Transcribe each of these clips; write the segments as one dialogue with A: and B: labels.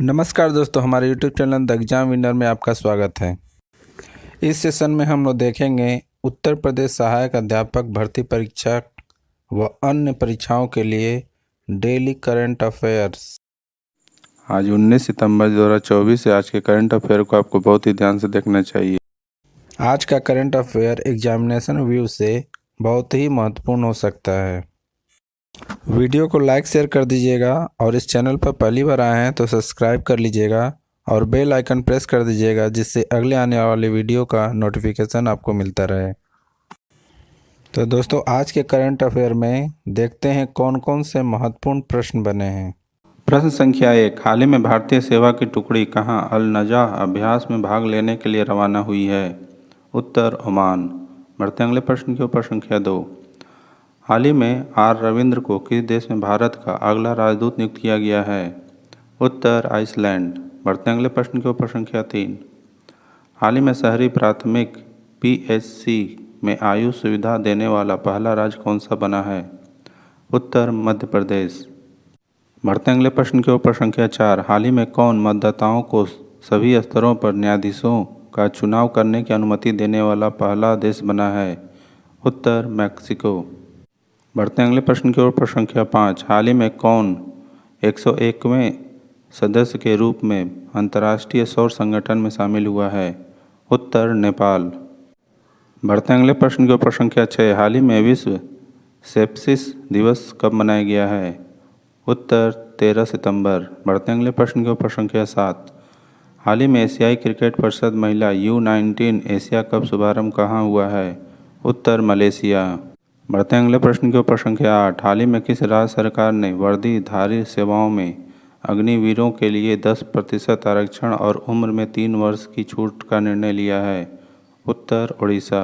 A: नमस्कार दोस्तों, हमारे YouTube channel the exam winner में आपका स्वागत है। इस सेशन में हम लोग देखेंगे उत्तर प्रदेश सहायक अध्यापक भर्ती परीक्षा व अन्य परीक्षाओं के लिए डेली करंट अफेयर्स। आज 19 सितंबर 2024 है। आज के करंट अफेयर को आपको बहुत ही ध्यान से देखना चाहिए। आज का करंट अफेयर एग्जामिनेशन व्यू से बहुत ही महत्वपूर्ण हो सकता है। वीडियो को लाइक शेयर कर दीजिएगा और इस चैनल पर पहली बार आए हैं तो सब्सक्राइब कर लीजिएगा और बेल आइकन प्रेस कर दीजिएगा, जिससे अगले आने वाले वीडियो का नोटिफिकेशन आपको मिलता रहे। तो दोस्तों, आज के करंट अफेयर में देखते हैं कौन कौन से महत्वपूर्ण प्रश्न बने हैं। प्रश्न संख्या 1, हाल ही में भारतीय सेवा की टुकड़ी कहाँ अल नजाह अभ्यास में भाग लेने के लिए रवाना हुई है? उत्तर ओमान। बढ़ते अगले प्रश्न के ऊपर। संख्या 2, हाल ही में आर रविंद्र को किस देश में भारत का अगला राजदूत नियुक्त किया गया है? उत्तर आइसलैंड। बढ़ते अगले प्रश्न के ऊपर। संख्या 3, हाल ही में शहरी प्राथमिक पीएचसी में आयुष सुविधा देने वाला पहला राज्य कौन सा बना है? उत्तर मध्य प्रदेश। बढ़ते अगले प्रश्न के ऊपर। संख्या 4, हाल ही में कौन मतदाताओं को सभी स्तरों पर न्यायाधीशों का चुनाव करने की अनुमति देने वाला पहला देश बना है? उत्तर मैक्सिको। बढ़ते अगले प्रश्न की ओर। पर संख्या 5, हाल ही में कौन 101वें सदस्य के रूप में अंतर्राष्ट्रीय सौर संगठन में शामिल हुआ है? उत्तर नेपाल। बढ़ते अगले प्रश्न के ऊपर। संख्या 6, हाल ही में विश्व सेप्सिस दिवस कब मनाया गया है? उत्तर 13 सितंबर। बढ़ते अगले प्रश्न के ऊपर। संख्या 7, हाल ही में एशियाई क्रिकेट परिषद महिला U19 एशिया कप शुभारंभ कहाँ हुआ है? उत्तर मलेशिया। बढ़ते अगले प्रश्न के ऊपर। संख्या 8, हाल ही में किस राज्य सरकार ने वर्दीधारी सेवाओं में अग्निवीरों के लिए 10% आरक्षण और उम्र में 3 वर्ष की छूट का निर्णय लिया है? उत्तर ओडिशा।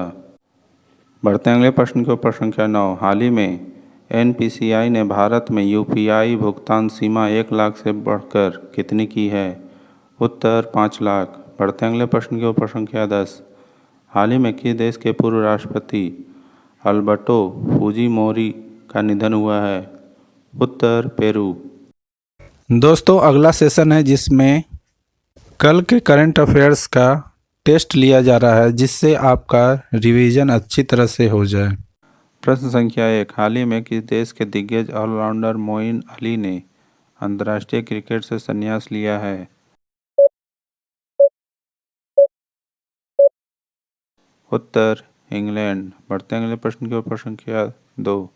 A: बढ़ते अगले प्रश्न के ऊपर। संख्या 9, हाल ही में NPCI ने भारत में UPI भुगतान सीमा 1 लाख से बढ़कर कितनी की है? उत्तर 5 लाख। बढ़ते अगले प्रश्न के ऊपर। संख्या 10, हाल ही में किस देश के पूर्व राष्ट्रपति अल्बर्टो फुजीमोरी का निधन हुआ है? उत्तर पेरू। दोस्तों, अगला सेशन है जिसमें कल के करंट अफेयर्स का टेस्ट लिया जा रहा है, जिससे आपका रिवीजन अच्छी तरह से हो जाए। प्रश्न संख्या 1, हाल ही में किस देश के दिग्गज ऑलराउंडर मोइन अली ने अंतर्राष्ट्रीय क्रिकेट से संन्यास लिया है? उत्तर इंग्लैंड। बढ़ते अगले प्रश्न के ऊपर। संख्या 2,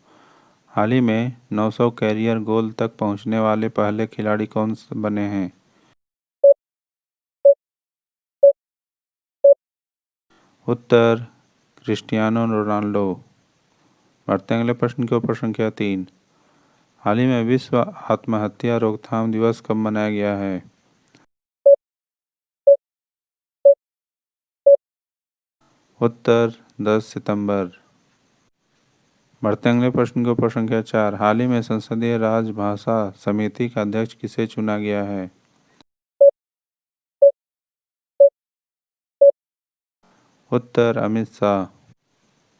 A: हाल ही में 900 कैरियर गोल तक पहुंचने वाले पहले खिलाड़ी कौन बने हैं? उत्तर क्रिस्टियानो रोनाल्डो। बढ़ते अगले प्रश्न के ऊपर। संख्या 3, हाल ही में विश्व आत्महत्या रोकथाम दिवस कब मनाया गया है? उत्तर 10 सितंबर। बढ़ते अगले प्रश्न के ऊपर। संख्या 4, हाल ही में संसदीय राजभाषा समिति का अध्यक्ष किसे चुना गया है? उत्तर अमित शाह।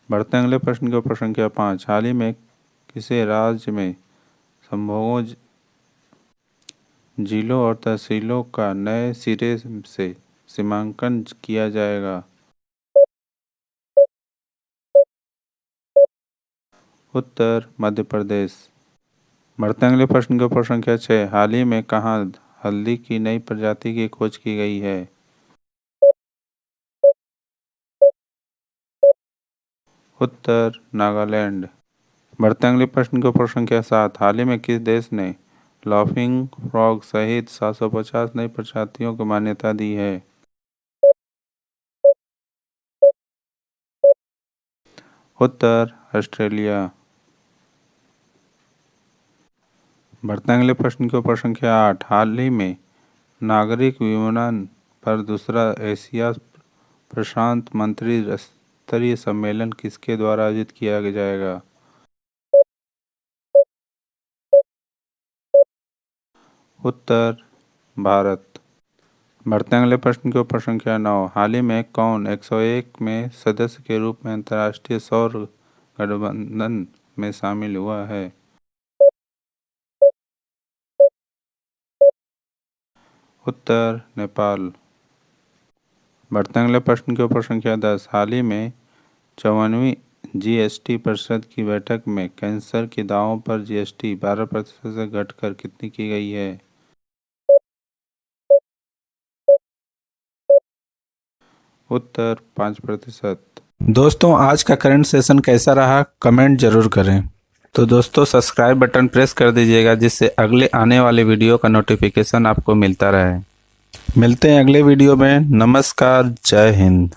A: बढ़ते अगले प्रश्न के ऊपर। संख्या 5, हाल ही में किसे राज्य में संभोगों जिलों और तहसीलों का नए सिरे से सीमांकन किया जाएगा? उत्तर मध्य प्रदेश। बढ़ते अगले प्रश्न के ऊपर। संख्या 6, हाल ही में कहाँ हल्दी की नई प्रजाति की खोज की गई है? उत्तर नागालैंड। बढ़ते अगले प्रश्न के ऊपर। संख्या 7, हाल ही में किस देश ने लाफिंग फ्रॉग सहित 750 नई प्रजातियों को मान्यता दी है? उत्तर ऑस्ट्रेलिया। बढ़ते अगले प्रश्न के ऊपर। संख्या 8, हाल ही में नागरिक विमानन पर दूसरा एशिया प्रशांत मंत्री स्तरीय सम्मेलन किसके द्वारा आयोजित किया जाएगा? उत्तर भारत। बढ़ते अगले प्रश्न के ऊपर। संख्या 9, हाल ही में कौन 101 में सदस्य के रूप में अंतर्राष्ट्रीय सौर गठबंधन में शामिल हुआ है? उत्तर नेपाल। बढ़ते हैं अगले प्रश्न के ऊपर। संख्या 10। हाल ही में 54वीं जीएसटी परिषद की बैठक में कैंसर के दावों पर जीएसटी 12% से घटकर कितनी की गई है? उत्तर 5%। दोस्तों, आज का करंट सेशन कैसा रहा कमेंट जरूर करें। तो दोस्तों, सब्सक्राइब बटन प्रेस कर दीजिएगा जिससे अगले आने वाले वीडियो का नोटिफिकेशन आपको मिलता रहे। मिलते हैं अगले वीडियो में। नमस्कार, जय हिंद।